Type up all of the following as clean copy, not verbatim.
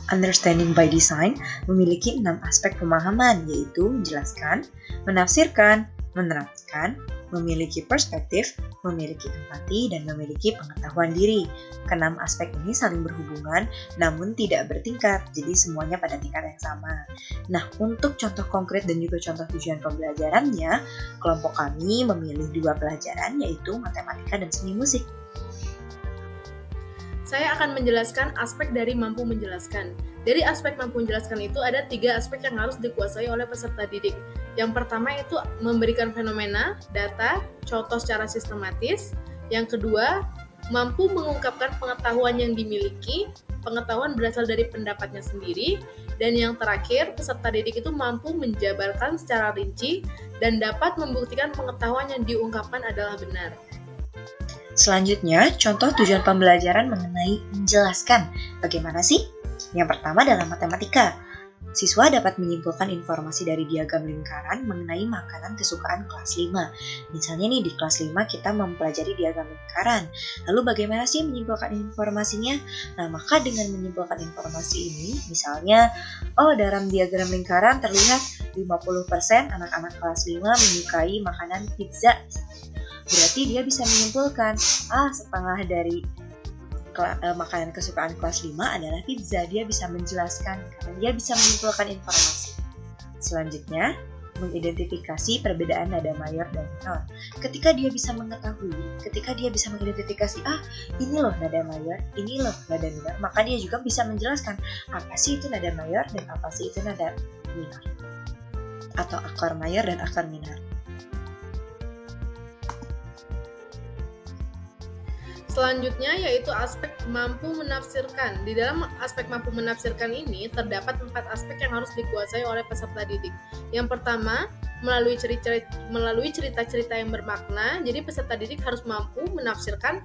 Understanding by Design memiliki 6 aspek pemahaman, yaitu menjelaskan, menafsirkan, menerapkan, memiliki perspektif, memiliki empati, dan memiliki pengetahuan diri. Keenam aspek ini saling berhubungan namun tidak bertingkat, jadi semuanya pada tingkat yang sama. Nah, untuk contoh konkret dan juga contoh tujuan pembelajarannya, kelompok kami memilih 2 pelajaran, yaitu matematika dan seni musik. Saya akan menjelaskan aspek dari mampu menjelaskan. Dari aspek mampu menjelaskan itu ada 3 aspek yang harus dikuasai oleh peserta didik. Yang pertama itu memberikan fenomena, data, contoh secara sistematis. Yang kedua, mampu mengungkapkan pengetahuan yang dimiliki, pengetahuan berasal dari pendapatnya sendiri. Dan yang terakhir, peserta didik itu mampu menjabarkan secara rinci dan dapat membuktikan pengetahuan yang diungkapkan adalah benar. Selanjutnya, contoh tujuan pembelajaran mengenai menjelaskan. Bagaimana sih? Yang pertama dalam matematika. Siswa dapat menyimpulkan informasi dari diagram lingkaran mengenai makanan kesukaan kelas 5. Misalnya nih di kelas 5 kita mempelajari diagram lingkaran. Lalu bagaimana sih menyimpulkan informasinya? Nah, maka dengan menyimpulkan informasi ini, misalnya, dalam diagram lingkaran terlihat 50% anak-anak kelas 5 menyukai makanan pizza. Berarti dia bisa menyimpulkan, setengah dari makanan kesukaan kelas 5 adalah pizza. Dia bisa menjelaskan karena dia bisa menyimpulkan informasi. Selanjutnya, mengidentifikasi perbedaan nada mayor dan minor. Ketika dia bisa mengidentifikasi, ini loh nada mayor, ini loh nada minor, maka dia juga bisa menjelaskan apa sih itu nada mayor dan apa sih itu nada minor. Atau akor mayor dan akor minor. Selanjutnya yaitu aspek mampu menafsirkan. Di dalam aspek mampu menafsirkan ini terdapat 4 aspek yang harus dikuasai oleh peserta didik. Yang pertama, melalui cerita-cerita yang bermakna. Jadi peserta didik harus mampu menafsirkan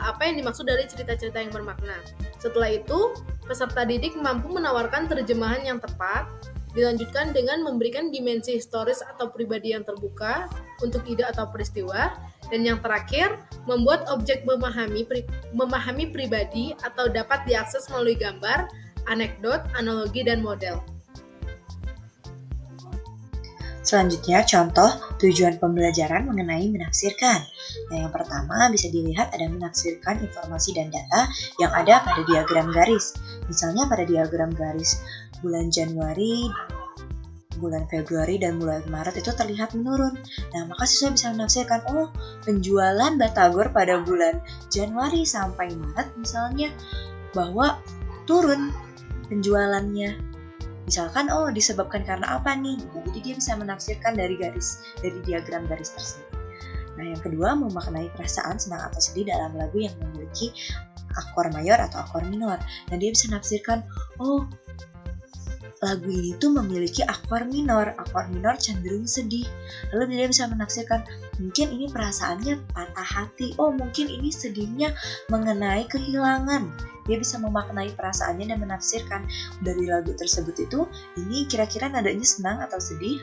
apa yang dimaksud dari cerita-cerita yang bermakna. Setelah itu, peserta didik mampu menawarkan terjemahan yang tepat. Dilanjutkan dengan memberikan dimensi historis atau pribadi yang terbuka untuk ide atau peristiwa. Dan yang terakhir, membuat objek memahami pribadi atau dapat diakses melalui gambar, anekdot, analogi, dan model. Selanjutnya, contoh tujuan pembelajaran mengenai menafsirkan. Nah, yang pertama bisa dilihat ada menafsirkan informasi dan data yang ada pada diagram garis. Misalnya pada diagram garis bulan Januari, bulan Februari, dan bulan Maret itu terlihat menurun. Nah, maka siswa bisa menafsirkan, penjualan batagor pada bulan Januari sampai Maret misalnya bahwa turun penjualannya. Misalkan, disebabkan karena apa nih? Nah, jadi dia bisa menafsirkan dari diagram garis tersebut. Nah, yang kedua, memaknai perasaan senang atau sedih dalam lagu yang memiliki akor mayor atau akor minor. Nah, dia bisa menafsirkan, lagu ini tuh memiliki akor minor cenderung sedih. Lalu dia bisa menafsirkan, mungkin ini perasaannya patah hati, mungkin ini sedihnya mengenai kehilangan. Dia bisa memaknai perasaannya dan menafsirkan dari lagu tersebut itu, ini kira-kira nadanya senang atau sedih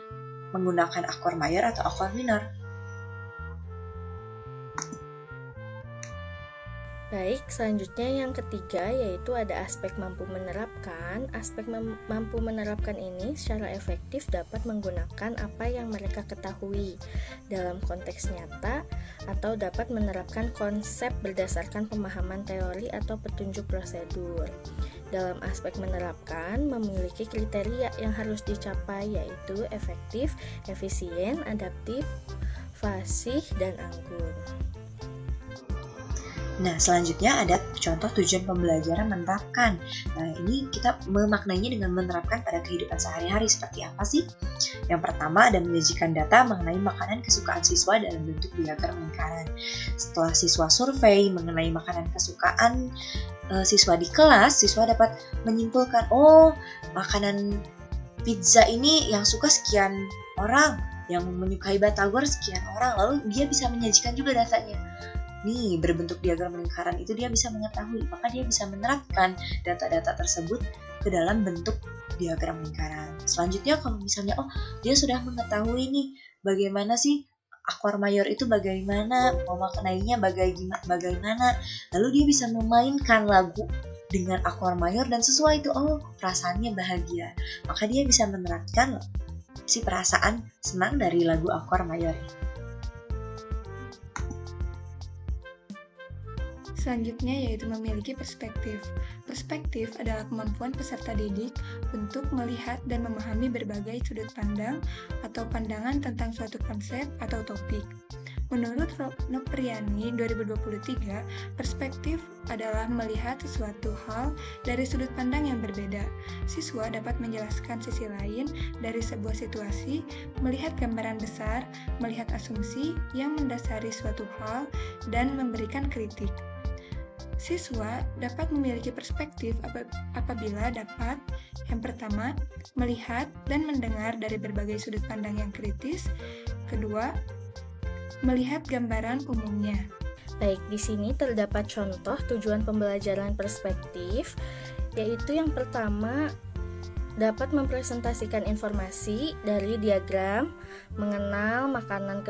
menggunakan akor mayor atau akor minor. Baik, selanjutnya yang ketiga yaitu ada aspek mampu menerapkan. Aspek mampu menerapkan ini secara efektif dapat menggunakan apa yang mereka ketahui dalam konteks nyata atau dapat menerapkan konsep berdasarkan pemahaman teori atau petunjuk prosedur. Dalam aspek menerapkan memiliki kriteria yang harus dicapai yaitu efektif, efisien, adaptif, fasih, dan anggun. Nah, selanjutnya ada contoh tujuan pembelajaran menerapkan. Nah, ini kita memaknainya dengan menerapkan pada kehidupan sehari-hari. Seperti apa sih? Yang pertama ada menyajikan data mengenai makanan kesukaan siswa dalam bentuk diagram lingkaran. Setelah siswa survei mengenai makanan kesukaan siswa di kelas, siswa dapat menyimpulkan, makanan pizza ini yang suka sekian orang, yang menyukai batagor sekian orang. Lalu dia bisa menyajikan juga datanya. Nih, berbentuk diagram lingkaran itu dia bisa mengetahui, maka dia bisa menerapkan data-data tersebut ke dalam bentuk diagram lingkaran. Selanjutnya kalau misalnya, dia sudah mengetahui nih bagaimana sih akor mayor itu bagaimana, memaknainya bagaimana, lalu dia bisa memainkan lagu dengan akor mayor dan sesuai itu, oh perasaannya bahagia, maka dia bisa menerapkan si perasaan senang dari lagu akor mayor. Selanjutnya yaitu memiliki perspektif. Perspektif adalah kemampuan peserta didik untuk melihat dan memahami berbagai sudut pandang atau pandangan tentang suatu konsep atau topik. Menurut Nopriani 2023, perspektif adalah melihat sesuatu hal dari sudut pandang yang berbeda. Siswa dapat menjelaskan sisi lain dari sebuah situasi, melihat gambaran besar, melihat asumsi yang mendasari suatu hal, dan memberikan kritik. Siswa dapat memiliki perspektif apabila dapat, yang pertama, melihat dan mendengar dari berbagai sudut pandang yang kritis. Kedua, melihat gambaran umumnya. Baik, di sini terdapat contoh tujuan pembelajaran perspektif, yaitu yang pertama dapat mempresentasikan informasi dari diagram mengenai makanan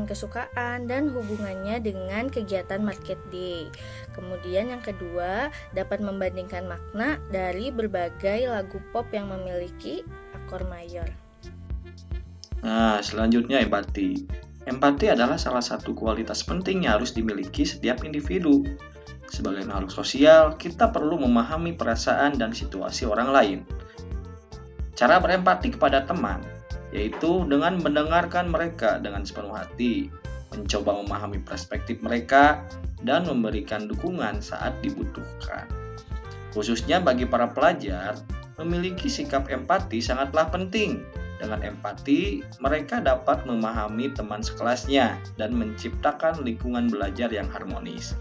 kesukaan dan hubungannya dengan kegiatan market day. Kemudian yang kedua, dapat membandingkan makna dari berbagai lagu pop yang memiliki akor mayor. Nah, selanjutnya empati. Empati adalah salah satu kualitas penting yang harus dimiliki setiap individu. Sebagai makhluk sosial, kita perlu memahami perasaan dan situasi orang lain. Cara berempati kepada teman, yaitu dengan mendengarkan mereka dengan sepenuh hati, mencoba memahami perspektif mereka, dan memberikan dukungan saat dibutuhkan. Khususnya bagi para pelajar, memiliki sikap empati sangatlah penting. Dengan empati, mereka dapat memahami teman sekelasnya dan menciptakan lingkungan belajar yang harmonis.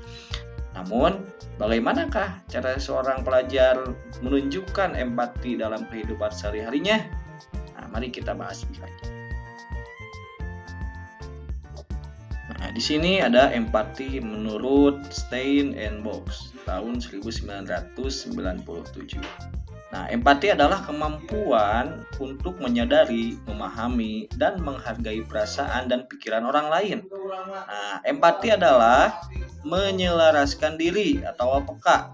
Namun, bagaimanakah cara seorang pelajar menunjukkan empati dalam kehidupan sehari-harinya? Nah, mari kita bahas lebih lanjut. Nah, di sini ada empati menurut Stein and Box tahun 1997. Nah, empati adalah kemampuan untuk menyadari, memahami, dan menghargai perasaan dan pikiran orang lain. Nah, empati adalah menyelaraskan diri atau peka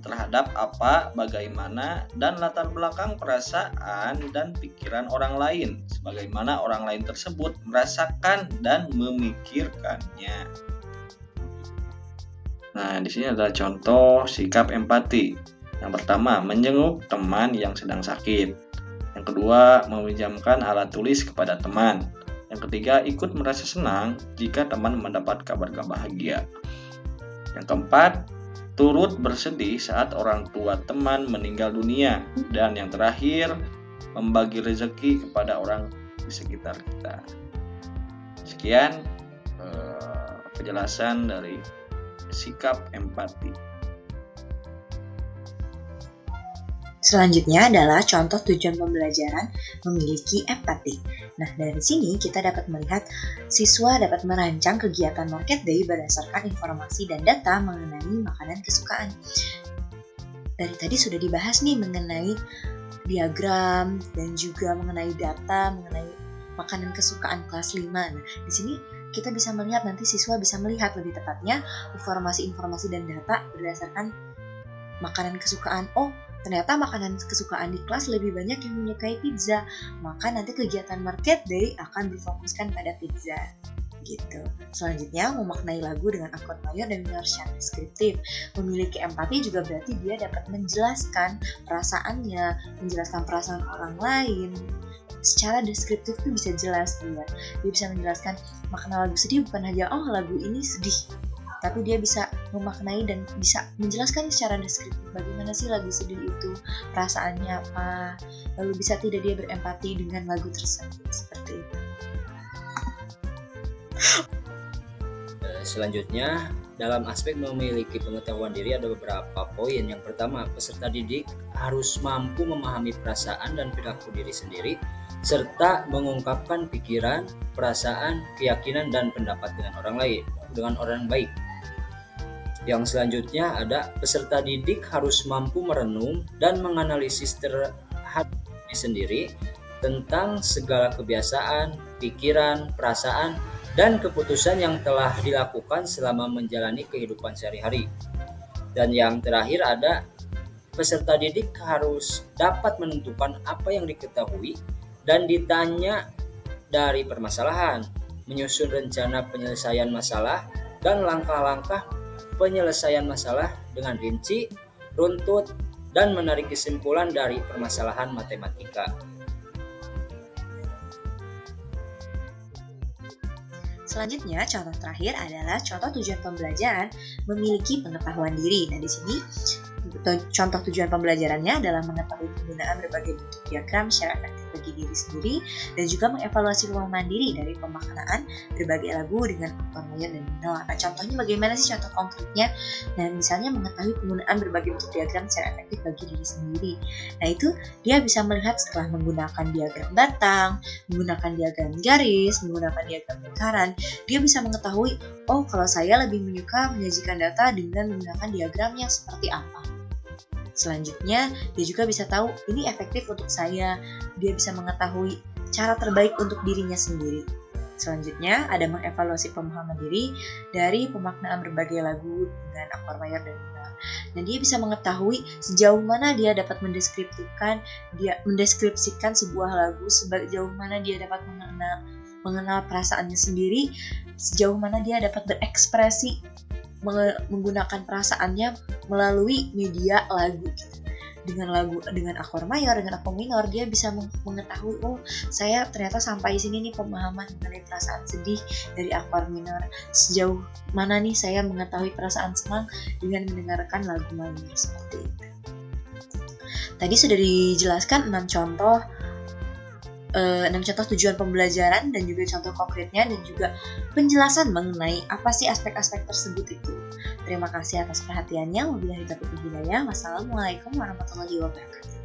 terhadap apa, bagaimana, dan latar belakang perasaan dan pikiran orang lain, sebagaimana orang lain tersebut merasakan dan memikirkannya. Nah, di sini ada contoh sikap empati. Yang pertama, menjenguk teman yang sedang sakit. Yang kedua, meminjamkan alat tulis kepada teman. Yang ketiga, ikut merasa senang jika teman mendapat kabar bahagia. Yang keempat, turut bersedih saat orang tua teman meninggal dunia. Dan yang terakhir, membagi rezeki kepada orang di sekitar kita. Sekian penjelasan dari sikap empati. Selanjutnya adalah contoh tujuan pembelajaran memiliki empati. Nah, dari sini kita dapat melihat siswa dapat merancang kegiatan market day berdasarkan informasi dan data mengenai makanan kesukaan. Dari tadi sudah dibahas nih mengenai diagram dan juga mengenai data mengenai makanan kesukaan kelas 5. Nah, di sini kita bisa melihat, nanti siswa bisa melihat lebih tepatnya informasi-informasi dan data berdasarkan makanan kesukaan. Oh, ternyata makanan kesukaan di kelas lebih banyak yang menyukai pizza, maka nanti kegiatan market day akan berfokuskan pada pizza. Gitu. Selanjutnya, memaknai lagu dengan akor mayor dan secara deskriptif. Memiliki empati juga berarti dia dapat menjelaskan perasaannya, menjelaskan perasaan orang lain. Secara deskriptif itu bisa jelas dia. Dia bisa menjelaskan makna lagu sedih bukan hanya lagu ini sedih, tapi dia bisa memaknai dan bisa menjelaskan secara deskriptif bagaimana sih lagu sedih itu, perasaannya apa, lalu bisa tidak dia berempati dengan lagu tersebut, seperti itu. Selanjutnya, dalam aspek memiliki pengetahuan diri ada beberapa poin. Yang pertama, peserta didik harus mampu memahami perasaan dan perilaku diri sendiri, serta mengungkapkan pikiran, perasaan, keyakinan, dan pendapat dengan orang baik. Yang selanjutnya ada peserta didik harus mampu merenung dan menganalisis terhadap diri sendiri tentang segala kebiasaan, pikiran, perasaan, dan keputusan yang telah dilakukan selama menjalani kehidupan sehari-hari. Dan yang terakhir ada peserta didik harus dapat menentukan apa yang diketahui dan ditanya dari permasalahan, menyusun rencana penyelesaian masalah dan langkah-langkah penyelesaian masalah dengan rinci, runtut, dan menarik kesimpulan dari permasalahan matematika. Selanjutnya, contoh terakhir adalah contoh tujuan pembelajaran memiliki pengetahuan diri. Nah, di sini contoh tujuan pembelajarannya adalah mengetahui penggunaan berbagai bentuk diagram secara efektif bagi diri sendiri dan juga mengevaluasi pemahaman diri dari pemaknaan berbagai lagu dengan aktor mayor dan minor. Nah, contohnya bagaimana sih contoh konkretnya? Nah, misalnya mengetahui penggunaan berbagai bentuk diagram secara efektif bagi diri sendiri. Nah, itu dia bisa melihat setelah menggunakan diagram batang, menggunakan diagram garis, menggunakan diagram lingkaran, dia bisa mengetahui, oh kalau saya lebih menyuka menyajikan data dengan menggunakan diagram yang seperti apa. Selanjutnya, dia juga bisa tahu ini efektif untuk saya. Dia bisa mengetahui cara terbaik untuk dirinya sendiri. Selanjutnya, ada mengevaluasi pemahaman diri dari pemaknaan berbagai lagu dengan aktor mayor dan minor. Dan dia bisa mengetahui sejauh mana dia dapat mendeskripsikan sebuah lagu, sejauh mana dia dapat mengenal perasaannya sendiri, sejauh mana dia dapat berekspresi menggunakan perasaannya melalui media lagu gitu. Dengan akor mayor, dengan akor minor, dia bisa mengetahui, oh saya ternyata sampai sini nih pemahaman mengenai perasaan sedih dari akor minor, sejauh mana nih saya mengetahui perasaan senang dengan mendengarkan lagu mayor, seperti itu. Tadi sudah dijelaskan 6 contoh tujuan pembelajaran dan juga contoh konkretnya dan juga penjelasan mengenai apa sih aspek-aspek tersebut itu. Terima kasih atas perhatiannya. Wabillahi taufiq wal hidayah. Wassalamualaikum warahmatullahi wabarakatuh.